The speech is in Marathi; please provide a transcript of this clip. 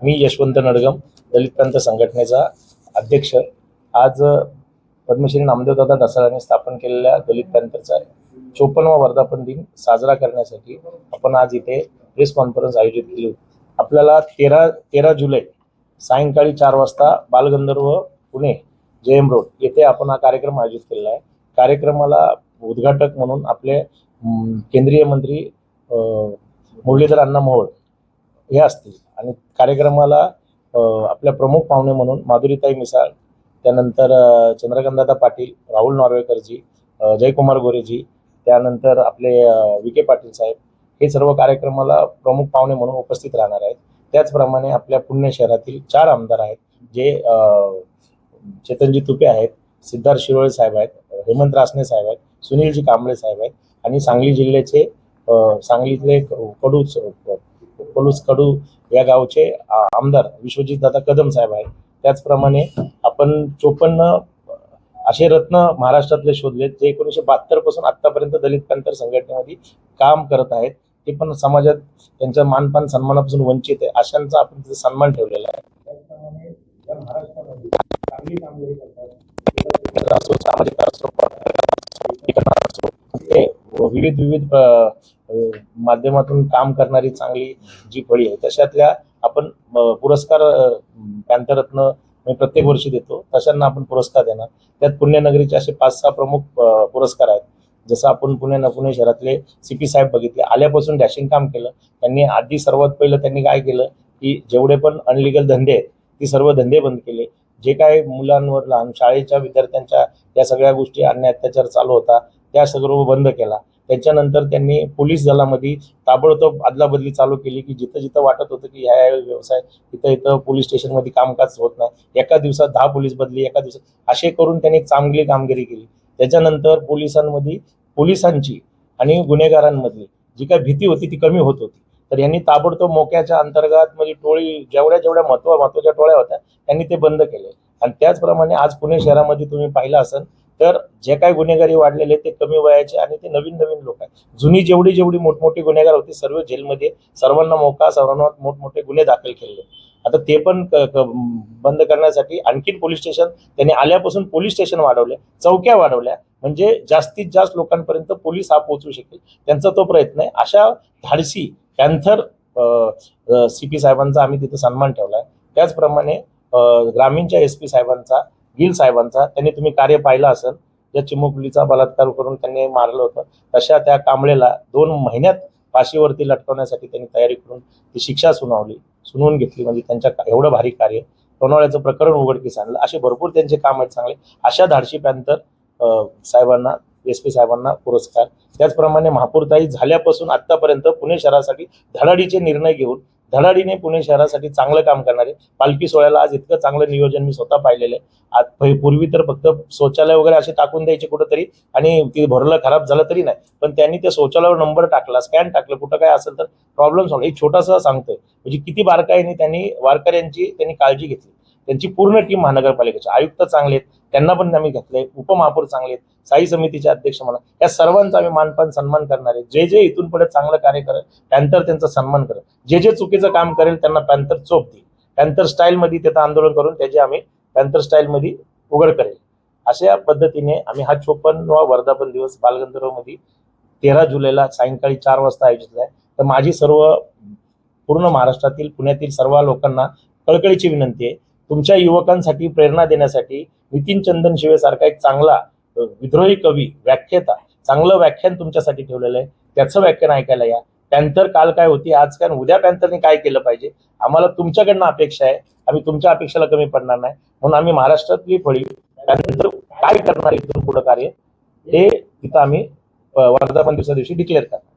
मी यशवंत नडगम, दलित प्रांत संघटनेचा अध्यक्ष। आज पद्मश्री नामदेवदादा ढसाळांनी स्थापन केलेल्या दलित पॅंथरचा 54वा वर्धापन दिन साजरा करण्यासाठी आपण आज इथे प्रेस कॉन्फरन्स आयोजित केली होती। आपल्याला 13 जुलै सायंकाळी 4 वाजता बालगंधर्व पुणे JM रोड येथे आपण हा कार्यक्रम आयोजित केलेला आहे। कार्यक्रमाला उद्घाटक म्हणून आपले केंद्रीय मंत्री मुरलीधर अण्णा मोहोळ हे असतील आणि कार्यक्रमाला आपल्या प्रमुख पाहुणे म्हणून माधुरीताई मिसाळ, त्यानंतर चंद्रकांतदादा पाटील, राहुल नॉर्वेकरजी, जयकुमार गोरेजी, त्यानंतर आपले विखे पाटील साहेब हे सर्व कार्यक्रमाला प्रमुख पाहुणे म्हणून उपस्थित राहणार आहेत। त्याचप्रमाणे आपल्या पुणे शहरातील 4 आमदार आहेत जे चेतनजी तुपे आहेत, सिद्धार्थ शिरोळे साहेब आहेत, हेमंत रासने साहेब आहेत, सुनीलजी कांबळे साहेब आहेत आणि सांगली जिल्ह्याचे सांगलीतले कडू या गावचे आमदार विश्वजित दादा कदम साहेब आहेत। त्याचप्रमाणे आपण 54 असे रत्न महाराष्ट्रातले शोधलेत जे 1972 पासून आतापर्यंत दलित पॅंथर संघटनेमध्ये काम करत आहेत। ते पण समाजात त्यांच्या मानपान सन्मानापासून वंचित आहे, अशांचा आपण तिथे सन्मान ठेवलेला आहे। त्याचप्रमाणे या महाराष्ट्रामध्ये चांगली कामगिरी करतात, सामाजिक विविध माध्यमातून काम करणारी चांगली जी फळी आहे तशातल्या आपण पुरस्कार पॅंथररत्न प्रत्येक वर्षी देतो, तशांना आपण पुरस्कार देणार। त्यात पुण्यनगरीचे असे 5-6 प्रमुख पुरस्कार आहेत। जसं आपण पुणे शहरातले CP साहेब बघितले, आल्यापासून डॅशिंग काम केलं त्यांनी। आधी सर्वात पहिलं त्यांनी काय केलं की जेवढे पण अनलिगल धंदे आहेत ती सर्व धंदे बंद केले। जे काय मुलांवर लहान शाळेच्या विद्यार्थ्यांच्या या सगळ्या गोष्टी अन्याय अत्याचार चालू होता त्या सर्व बंद केला। त्याच्यानंतर त्यांनी पोलीस दलामध्ये ताबडतोब अदलाबदली चालू केली की जिथं जिथं वाटत होतं की ह्या व्यवसाय इथं पोलीस स्टेशनमध्ये कामकाज होत नाही, एका दिवसात 10 पोलीस बदली, एका दिवसात असे करून त्यांनी चांगली कामगिरी केली। त्याच्यानंतर पोलिसांची आणि गुन्हेगारांमधली जी काही भीती होती ती कमी होत होती। तर यांनी ताबडतोब मोक्याच्या अंतर्गत म्हणजे टोळी जेवढ्या महत्त्वाच्या टोळ्या होत्या त्यांनी ते बंद केले। आणि त्याचप्रमाणे आज पुणे शहरामध्ये तुम्ही पाहिलं असेल तर जे काही गुन्हेगारी वाढलेले ते कमी वयाचे आणि ते नवीन लोक आहेत। जुनी जेवढी मोठमोठी गुन्हेगार होती सर्व जेलमध्ये, सर्वांना सर्वांना मोठमोठे गुन्हे दाखल केले। आता ते पण बंद करण्यासाठी आणखीन पोलीस स्टेशन त्यांनी आल्यापासून पोलीस स्टेशन वाढवले, चौक्या वाढवल्या, म्हणजे जास्तीत जास्त लोकांपर्यंत पोलीस हा पोहोचू शकेल त्यांचा तो प्रयत्न आहे। अशा धाडसी पॅंथर CP साहेबांचा आम्ही तिथे सन्मान ठेवलाय। त्याचप्रमाणे ग्रामीणच्या SP साहेबांचा, गिल साहेबांचा त्यांनी तुम्ही कार्य पाहिलं असेल, ज्या चिमुकलीचा बलात्कार करून त्यांनी मारलं होतं तशा त्या कांबळेला 2 महिन्यात फाशीवरती लटकवण्यासाठी त्यांनी तयारी करून ती शिक्षा सुनावून घेतली। म्हणजे त्यांच्या एवढं भारी कार्य, लोणावळ्याचं प्रकरण उघडकीस आणलं, असे भरपूर त्यांचे काम आहेत चांगले। अशा धाडशी पॅंथर साहेबांना, SP साहेबांना पुरस्कार। त्याचप्रमाणे महापौरताई झाल्यापासून आतापर्यंत पुणे शहरासाठी धडाडीचे निर्णय घेऊन धडाडीने पुणे शहरासाठी चांगलं काम करणारे, पालखी सोहळ्याला आज इतकं चांगलं नियोजन मी स्वतः पाहिलेलं आहे। आज पूर्वी तर फक्त शौचालय वगैरे असे टाकून द्यायचे कुठंतरी आणि ती भरलं खराब झालं तरी नाही, पण त्यांनी त्या शौचालयावर नंबर टाकला, स्कॅन टाकलं, कुठं काय असेल तर प्रॉब्लेम सॉल्व्ह। एक छोटासा सांगतोय म्हणजे किती बारकाईने त्यांनी वारकऱ्यांची काळजी घेतली। त्यांची पूर्ण टीम महानगरपालिकेचे आयुक्त चांगले आहेत, त्यांना पण आम्ही घेतलंय, उपमहापौर चांगले आहेत, स्थायी समितीचे अध्यक्ष म्हणा, या सर्वांचा आम्ही मानपान सन्मान करणार आहे। जे इथून पुढे चांगलं कार्य करेल पॅंथर त्यांचा सन्मान करेल, जे चुकीचं काम करेल त्यांना पॅंथर चोप देईल, पॅंथर स्टाईल मध्ये त्याचं आंदोलन करून त्याचे आम्ही पॅंथर स्टाईल मध्ये उघड करेल। अशा पद्धतीने आम्ही हा 54वा वर्धापन दिवस बालगंधर्व मध्ये 13 जुलैला सायंकाळी 4 वाजता आयोजित आहे। तर माझी सर्व पूर्ण महाराष्ट्रातील, पुण्यातील सर्व लोकांना कळकळीची विनंती आहे, तुमच्या युवकांसाठी प्रेरणा देण्यासाठी नितीन चंदन शिवे सारखा एक चांगला विद्रोही कवी, व्याख्याता, चांगलं व्याख्यान तुमच्यासाठी ठेवलेलं आहे, त्याचं व्याख्यान ऐकायला या। पॅंथर काल काय होती, आज काय, उद्या पॅंथरने काय केलं पाहिजे, आम्हाला तुमच्याकडनं अपेक्षा आहे। आम्ही तुमच्या अपेक्षेला कमी पडणार नाही, म्हणून आम्ही महाराष्ट्रातली फळी पॅंथर काय करणार इथून पुढं कार्य हे तिथं आम्ही वर्धापन दिवसा दिवशी डिक्लेअर करणार।